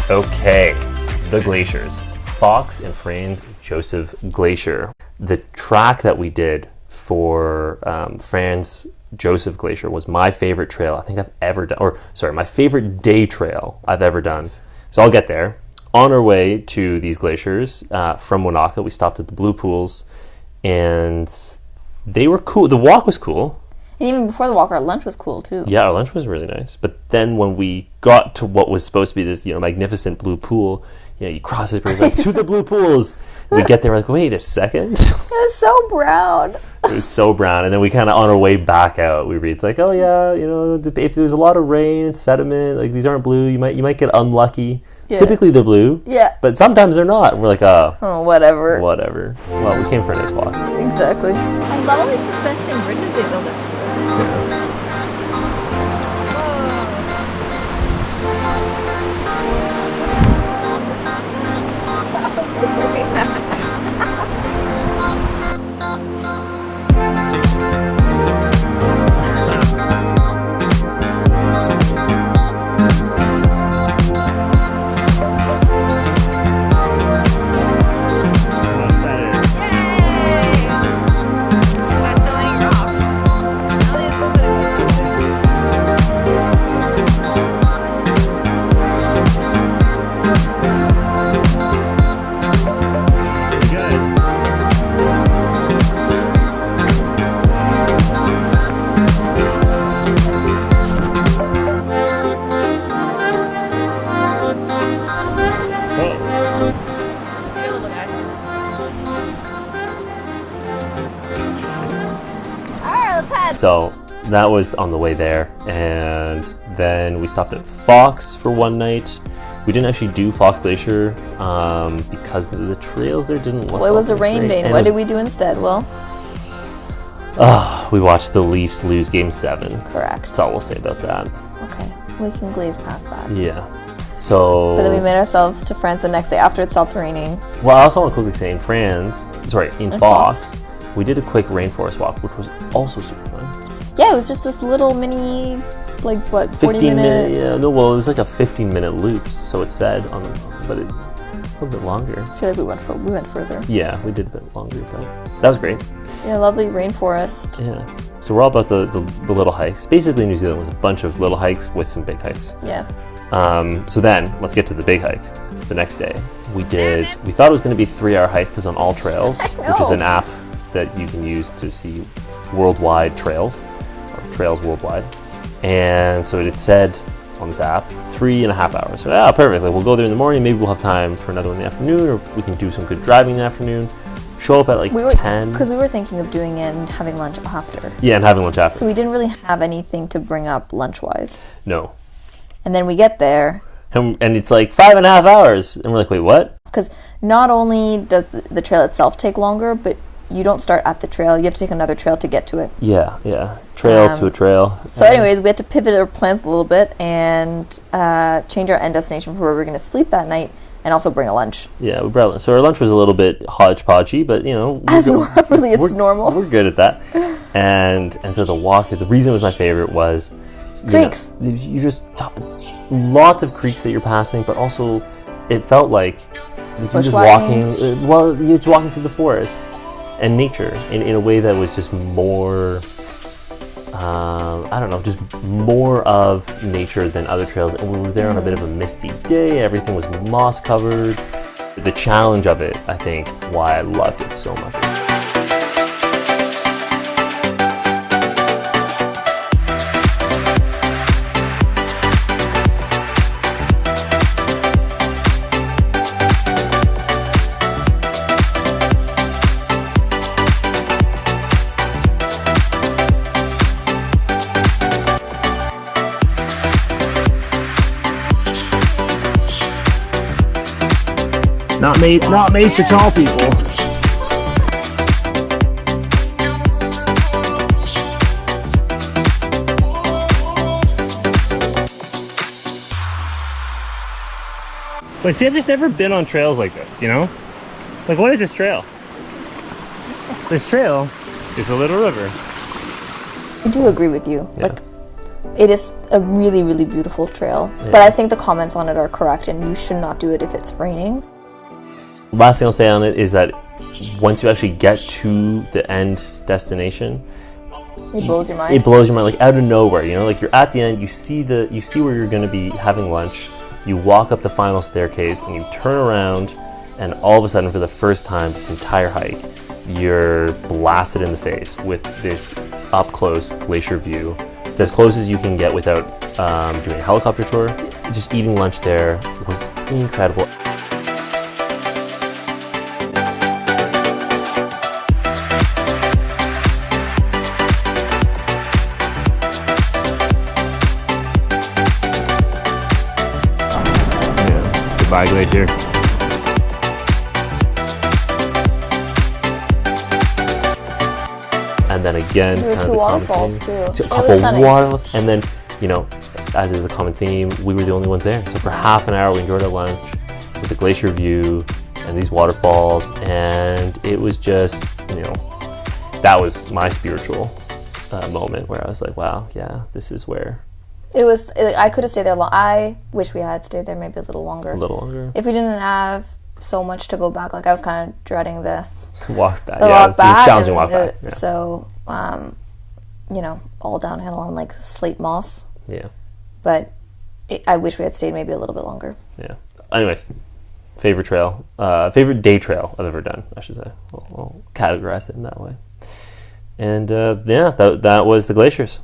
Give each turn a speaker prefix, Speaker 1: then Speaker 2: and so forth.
Speaker 1: Okay, the glaciers. Fox and Franz Josef Glacier. The track that we did for Franz Josef Glacier was my favorite trail I think I've ever done, my favorite day trail I've ever done. So I'll get there. On our way to these glaciers from Wanaka, we stopped at the Blue Pools, and they were cool. The walk was cool.
Speaker 2: And even before the walk, our lunch was cool too.
Speaker 1: Yeah, our lunch was really nice. But then when we got to what was supposed to be this, magnificent blue pool, you cross this bridge, like, to the Blue Pools. We get there, we're like, wait a second.
Speaker 2: It was so brown.
Speaker 1: It was so brown. And then we kind of, on our way back out, we read, like, oh yeah, if there's a lot of rain and sediment, like, these aren't blue, you might get unlucky. Yeah. Typically they're blue.
Speaker 2: Yeah.
Speaker 1: But sometimes they're not. And we're like,
Speaker 2: oh, whatever.
Speaker 1: Whatever. Well, we came for a nice walk.
Speaker 2: Exactly.
Speaker 3: I love all these suspension bridges they build up.
Speaker 1: Yeah. So that was on the way there, and then we stopped at Fox for one night. We didn't actually do Fox Glacier because the trails there didn't look.
Speaker 2: Well, it was a rain day. What did we do instead, Will?
Speaker 1: We watched the Leafs lose Game 7.
Speaker 2: Correct.
Speaker 1: That's all we'll say about that.
Speaker 2: Okay, we can glaze past that.
Speaker 1: Yeah. So.
Speaker 2: But then we made ourselves to France the next day after it stopped raining.
Speaker 1: Well, I also want to quickly say in Fox, we did a quick rainforest walk, which was also super fun.
Speaker 2: Yeah, it was just this little mini, 40-minute?
Speaker 1: Yeah, no, well, it was like a 15-minute loop, so it said, but it a little bit longer.
Speaker 2: I feel like we went further.
Speaker 1: Yeah, we did a bit longer, but that was great.
Speaker 2: Yeah, lovely rainforest.
Speaker 1: Yeah. So we're all about the little hikes. Basically, New Zealand was a bunch of little hikes with some big hikes.
Speaker 2: Yeah.
Speaker 1: So then, let's get to the big hike. The next day, we thought it was going to be a 3-hour hike because on All Trails, which is an app that you can use to see worldwide trails, or trails worldwide. And so it said on this app, 3.5 hours. So, perfectly. We'll go there in the morning. Maybe we'll have time for another one in the afternoon, or we can do some good driving in the afternoon. Show up at 10.
Speaker 2: Because we were thinking of doing it and having lunch after.
Speaker 1: Yeah, and having lunch after.
Speaker 2: So we didn't really have anything to bring up lunch-wise.
Speaker 1: No.
Speaker 2: And then we get there.
Speaker 1: And it's 5.5 hours. And we're like, wait, what?
Speaker 2: Because not only does the trail itself take longer, but you don't start at the trail. You have to take another trail to get to it.
Speaker 1: Yeah. Trail to a trail.
Speaker 2: So anyways, we had to pivot our plans a little bit and change our end destination for where we were going to sleep that night, and also bring a lunch.
Speaker 1: Yeah, we brought lunch. So our lunch was a little bit hodgepodgey, but
Speaker 2: as normally it's normal.
Speaker 1: We're good at that. And so the walk, the reason it was my favorite was
Speaker 2: creeks.
Speaker 1: You just lots of creeks that you're passing, but also it felt like you're just walking. You're just walking through the forest and nature in a way that was just more. Just more of nature than other trails. And we were there on a bit of a misty day. Everything was moss covered. The challenge of it, I think, why I loved it so much. Not made for tall people. But see, I've just never been on trails like this, what is this trail? This trail is a little river.
Speaker 2: I do agree with you.
Speaker 1: Yeah.
Speaker 2: it is a really, really beautiful trail.
Speaker 1: Yeah.
Speaker 2: But I think the comments on it are correct, and you should not do it if it's raining.
Speaker 1: Last thing I'll say on it is that once you actually get to the end destination,
Speaker 2: It blows your mind.
Speaker 1: it blows your mind, like out of nowhere. You know, like you're at the end, you see where you're going to be having lunch. You walk up the final staircase, and you turn around, and all of a sudden, for the first time this entire hike, you're blasted in the face with this up close glacier view. It's as close as you can get without doing a helicopter tour. Just eating lunch there was incredible. Goodbye, Glacier. And then again,
Speaker 2: There were
Speaker 1: kind of
Speaker 2: two
Speaker 1: the common
Speaker 2: waterfalls,
Speaker 1: theme.
Speaker 2: too.
Speaker 1: A
Speaker 2: It
Speaker 1: couple
Speaker 2: was stunning.
Speaker 1: waterfalls, and then, you know, as is a common theme, we were the only ones there. So for half an hour, we enjoyed our lunch with the glacier view and these waterfalls, and it was just, you know, that was my spiritual moment where I was like, wow, yeah, this is where
Speaker 2: I could have stayed there long. I wish we had stayed there maybe a little longer.
Speaker 1: a little longer
Speaker 2: If we didn't have so much to go back, like I was kind of dreading the
Speaker 1: walk back.
Speaker 2: the
Speaker 1: Yeah,
Speaker 2: walk
Speaker 1: it's a
Speaker 2: back.
Speaker 1: challenging
Speaker 2: and
Speaker 1: walk back. Yeah.
Speaker 2: So, you know, all downhill on like slate moss.
Speaker 1: Yeah.
Speaker 2: But I wish we had stayed maybe a little bit longer.
Speaker 1: Yeah. Anyways, favorite trail, favorite day trail I've ever done, I should say. I'll categorize it in that way. And yeah, that was the Glaciers.